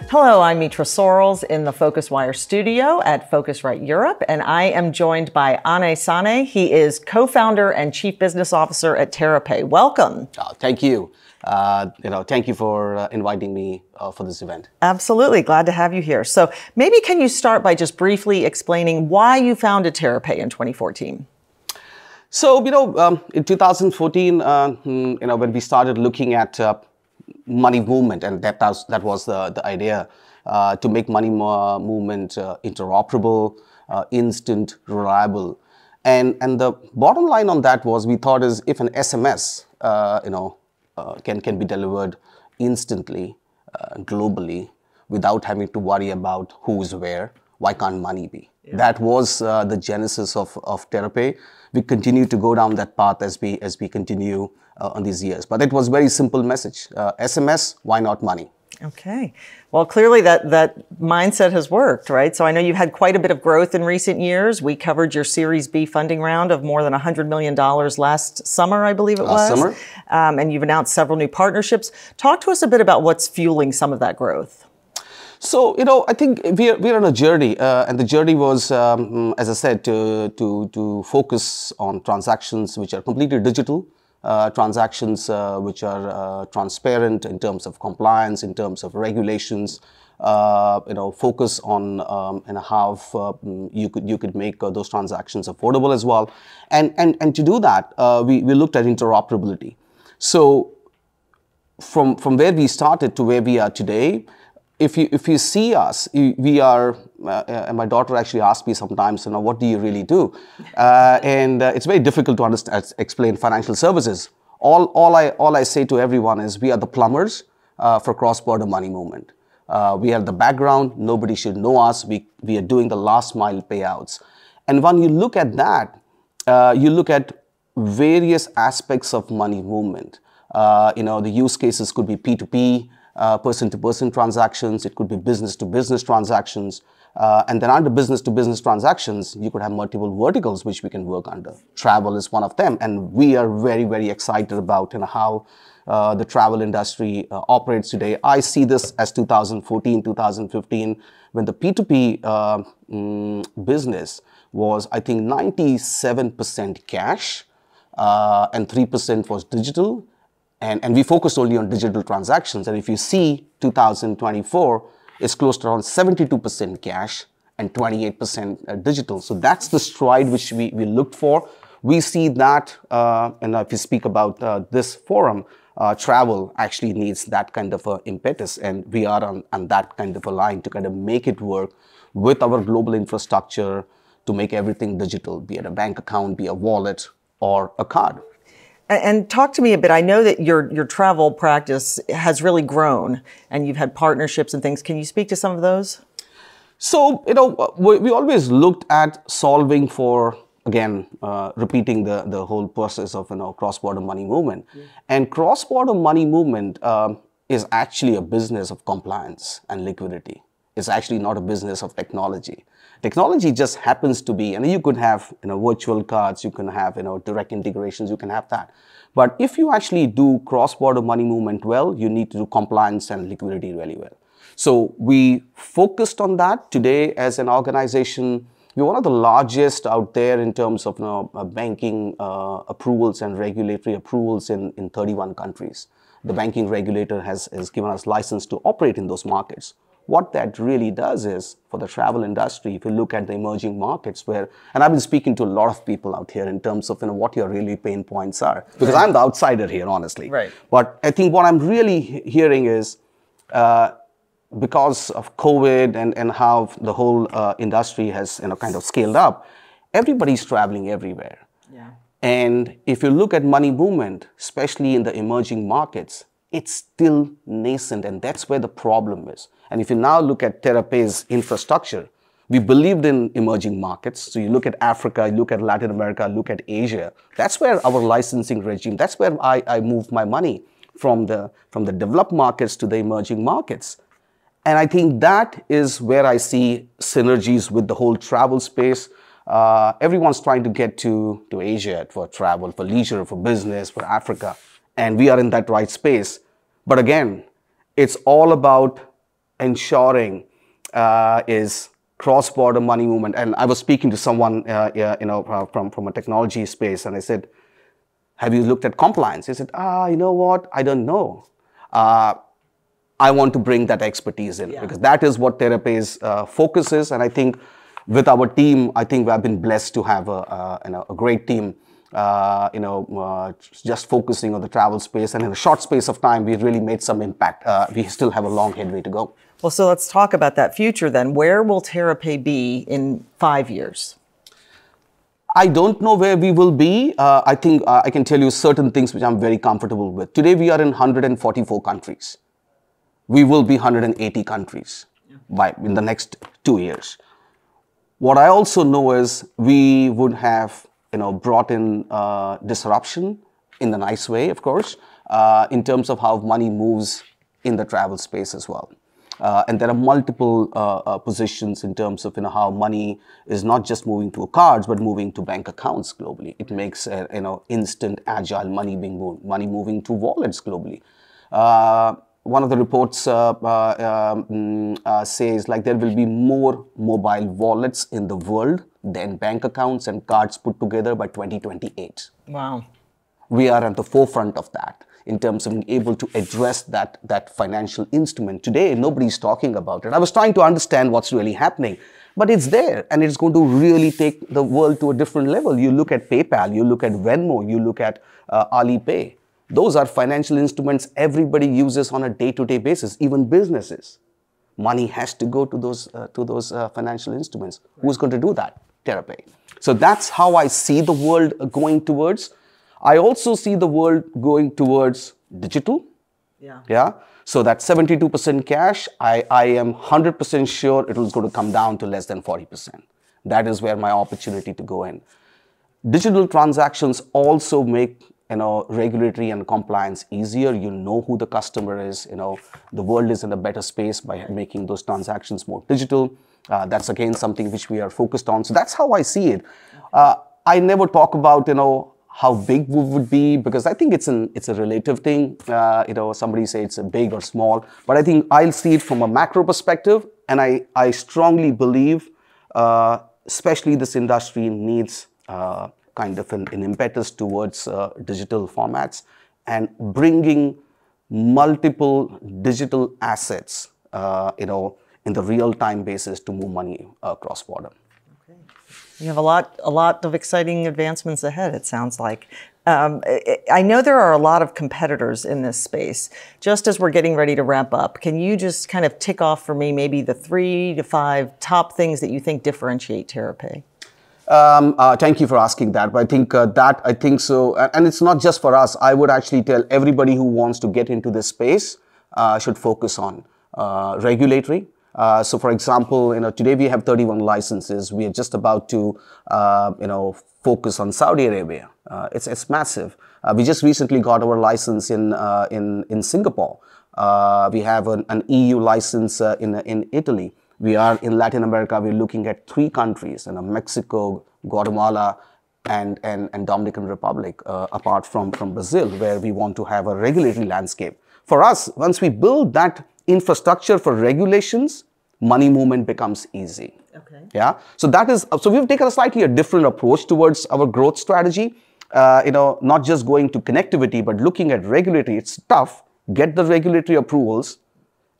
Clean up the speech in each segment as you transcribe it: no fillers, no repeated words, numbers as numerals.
Hello, I'm Mitra Sorrells in the PhocusWire studio at Phocuswright Europe, and I am joined by Sane. He is co-founder and chief business officer at TerraPay. Welcome. Thank you. Thank you for inviting me for this event. Absolutely, glad to have you here. So maybe can you start by just briefly explaining why you founded TerraPay in 2014? So, in 2014, when we started looking at money movement, and that was the idea, to make money movement interoperable, instant, reliable. And the bottom line on that was, we thought is if an SMS, can be delivered instantly, globally, without having to worry about who's where, why can't money be? Yeah. That was the genesis of TerraPay. We continue to go down that path as we continue on these years. But it was a very simple message. SMS, why not money? Okay. Well, clearly that mindset has worked, right? So I know you've had quite a bit of growth in recent years. We covered your Series B funding round of more than $100 million last summer, I believe it was. Last summer. And you've announced several new partnerships. Talk to us a bit about what's fueling some of that growth. So, I think we're on a journey, and the journey was, as I said, to focus on transactions which are completely digital, transactions which are transparent in terms of compliance, in terms of regulations, focus on how you could make those transactions affordable as well, and to do that, we looked at interoperability. So, from where we started to where we are today. If you see us, we are, and my daughter actually asks me sometimes, what do you really do? And it's very difficult to explain financial services. All I say to everyone is we are the plumbers for cross-border money movement. We are the background. Nobody should know us. We are doing the last mile payouts. And when you look at that, you look at various aspects of money movement. The use cases could be P2P, person-to-person transactions, it could be business-to-business transactions, and then under business-to-business transactions, you could have multiple verticals which we can work under. Travel is one of them, and we are very, very excited about how the travel industry operates today. I see this as 2014, 2015, when the P2P business was, I think, 97% cash, and 3% was digital. And we focused only on digital transactions. And if you see 2024, it's close to around 72% cash and 28% digital. So that's the stride which we looked for. We see that, and if you speak about this forum, travel actually needs that kind of impetus. And we are on that kind of a line to kind of make it work with our global infrastructure to make everything digital, be it a bank account, be a wallet, or a card. And talk to me a bit. I know that your travel practice has really grown and you've had partnerships and things. Can you speak to some of those? So, we always looked at solving for, again, repeating the whole process of, cross-border money movement. Yeah. And cross-border money movement is actually a business of compliance and liquidity. It's actually not a business of technology. Technology just happens to be, and you could have virtual cards, you can have direct integrations, you can have that. But if you actually do cross-border money movement well, you need to do compliance and liquidity really well. So we focused on that. Today as an organization, we're one of the largest out there in terms of banking approvals and regulatory approvals in 31 countries. The banking regulator has given us license to operate in those markets. What that really does is, for the travel industry, if you look at the emerging markets where, and I've been speaking to a lot of people out here in terms of what your really pain points are, because I'm the outsider here, honestly. Right. But I think what I'm really hearing is, because of COVID and how the whole industry has kind of scaled up, everybody's traveling everywhere. Yeah. And if you look at money movement, especially in the emerging markets, it's still nascent, and that's where the problem is. And if you now look at TerraPay's infrastructure, we believed in emerging markets. So you look at Africa, you look at Latin America, look at Asia. That's where our licensing regime, that's where I move my money from the developed markets to the emerging markets. And I think that is where I see synergies with the whole travel space. Everyone's trying to get to Asia for travel, for leisure, for business, for Africa. And we are in that right space. But again, it's all about ensuring is cross-border money movement. And I was speaking to someone, from a technology space, and I said, "Have you looked at compliance?" He said, "You know what? I don't know. I want to bring that expertise in because that is what TerraPay's focus is." And I think with our team, I think we have been blessed to have a great team. Just focusing on the travel space, and in a short space of time, we really made some impact. We still have a long headway to go. Well, so let's talk about that future then. Where will TerraPay be in 5 years? I don't know where we will be. I think I can tell you certain things which I'm very comfortable with. Today, we are in 144 countries. We will be 180 countries in the next 2 years. What I also know is we would have brought in disruption in the nice way, of course, in terms of how money moves in the travel space as well. And there are multiple positions in terms of how money is not just moving to cards, but moving to bank accounts globally. It makes instant, agile money being moved, money moving to wallets globally. One of the reports says like there will be more mobile wallets in the world than bank accounts and cards put together by 2028. Wow. We are at the forefront of that in terms of being able to address that financial instrument. Today, nobody's talking about it. I was trying to understand what's really happening, but it's there and it's going to really take the world to a different level. You look at PayPal, you look at Venmo, you look at Alipay. Those are financial instruments everybody uses on a day-to-day basis, even businesses. Money has to go to those financial instruments. Who's going to do that? TerraPay. So that's how I see the world going towards. I also see the world going towards digital. Yeah. So that 72% cash, I am 100% sure it was going to come down to less than 40%. That is where my opportunity to go in. Digital transactions also make regulatory and compliance easier. You know who the customer is. The world is in a better space by making those transactions more digital. That's again something which we are focused on. So that's how I see it. I never talk about how big we would be because I think it's a relative thing. Somebody say it's a big or small, but I think I'll see it from a macro perspective, and I strongly believe, especially this industry needs kind of an impetus towards digital formats and bringing multiple digital assets, in the real-time basis to move money cross-border. Okay. You have a lot of exciting advancements ahead, it sounds like. I know there are a lot of competitors in this space. Just as we're getting ready to wrap up, can you just kind of tick off for me maybe the 3 to 5 top things that you think differentiate TerraPay? Thank you for asking that. But I think so. And it's not just for us. I would actually tell everybody who wants to get into this space should focus on regulatory. So for example, today we have 31 licenses. We are just about to, focus on Saudi Arabia. It's massive. We just recently got our license in Singapore. We have an EU license in Italy. We are in Latin America. We're looking at 3 countries, Mexico, Guatemala, and Dominican Republic, apart from Brazil, where we want to have a regulatory landscape. For us, once we build that infrastructure for regulations, money movement becomes easy. Okay. Yeah. So we've taken a slightly different approach towards our growth strategy. Not just going to connectivity, but looking at regulatory. It's tough. Get the regulatory approvals.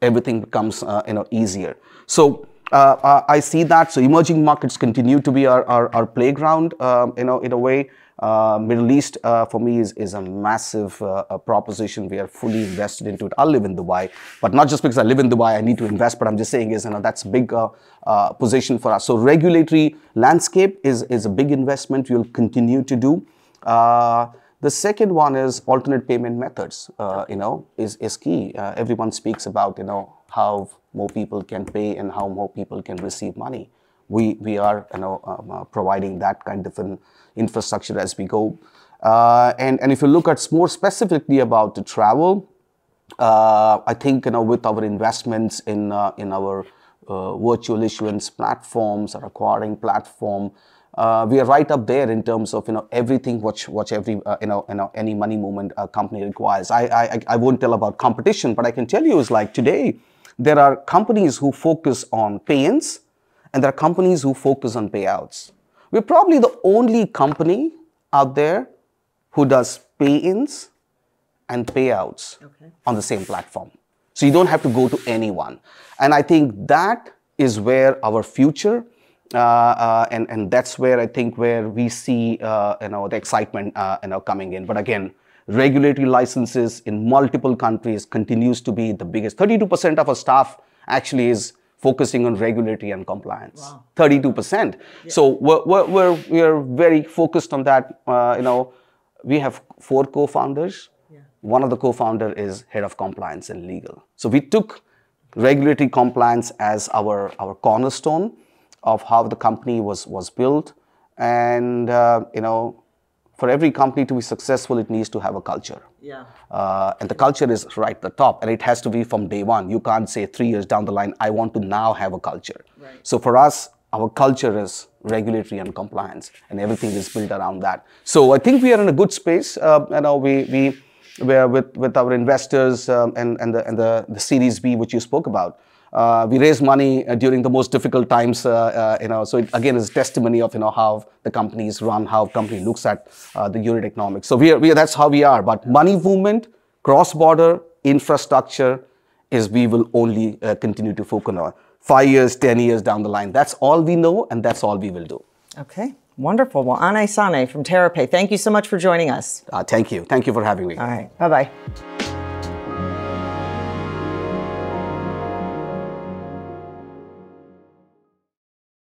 Everything becomes easier. So I see that. So emerging markets continue to be our playground. In a way, Middle East for me is a massive proposition. We are fully invested into it. I live in Dubai, but not just because I live in Dubai, I need to invest. But I'm just saying that's a big position for us. So regulatory landscape is a big investment we'll continue to do. The second one is alternate payment methods, is key. Everyone speaks about, how more people can pay and how more people can receive money. We are, providing that kind of an infrastructure as we go. And if you look at more specifically about the travel, I think, with our investments in our virtual issuance platforms, our acquiring platform, we are right up there in terms of everything which every any money movement company requires. I won't tell about competition, but I can tell you is like today there are companies who focus on pay-ins and there are companies who focus on payouts. We're probably the only company out there who does pay-ins and payouts on the same platform. So you don't have to go to anyone. And I think that is where our future, and that's where I think where we see the excitement coming in. But again, regulatory licenses in multiple countries continues to be the biggest. 32% of our staff actually is focusing on regulatory and compliance. Wow. 32%. Yeah. So we're very focused on that. We have 4 co-founders. Yeah. One of the co-founder is head of compliance and legal. So we took regulatory compliance as our cornerstone of how the company was built. And for every company to be successful, it needs to have a culture. Yeah. And the culture is right at the top, and it has to be from day one. You can't say 3 years down the line, I want to now have a culture. Right. So for us, our culture is regulatory and compliance, and everything is built around that. So I think we are in a good space. We're with our investors and the Series B, which you spoke about. We raised money during the most difficult times, so it again is testimony of how the company is run, how company looks at the unit economics. So that's how we are. But money movement, cross-border infrastructure is we will only continue to focus on 5 years, 10 years down the line. That's all we know, and that's all we will do. Okay, wonderful. Well, Sane from TerraPay, thank you so much for joining us. Thank you. Thank you for having me. All right, bye-bye.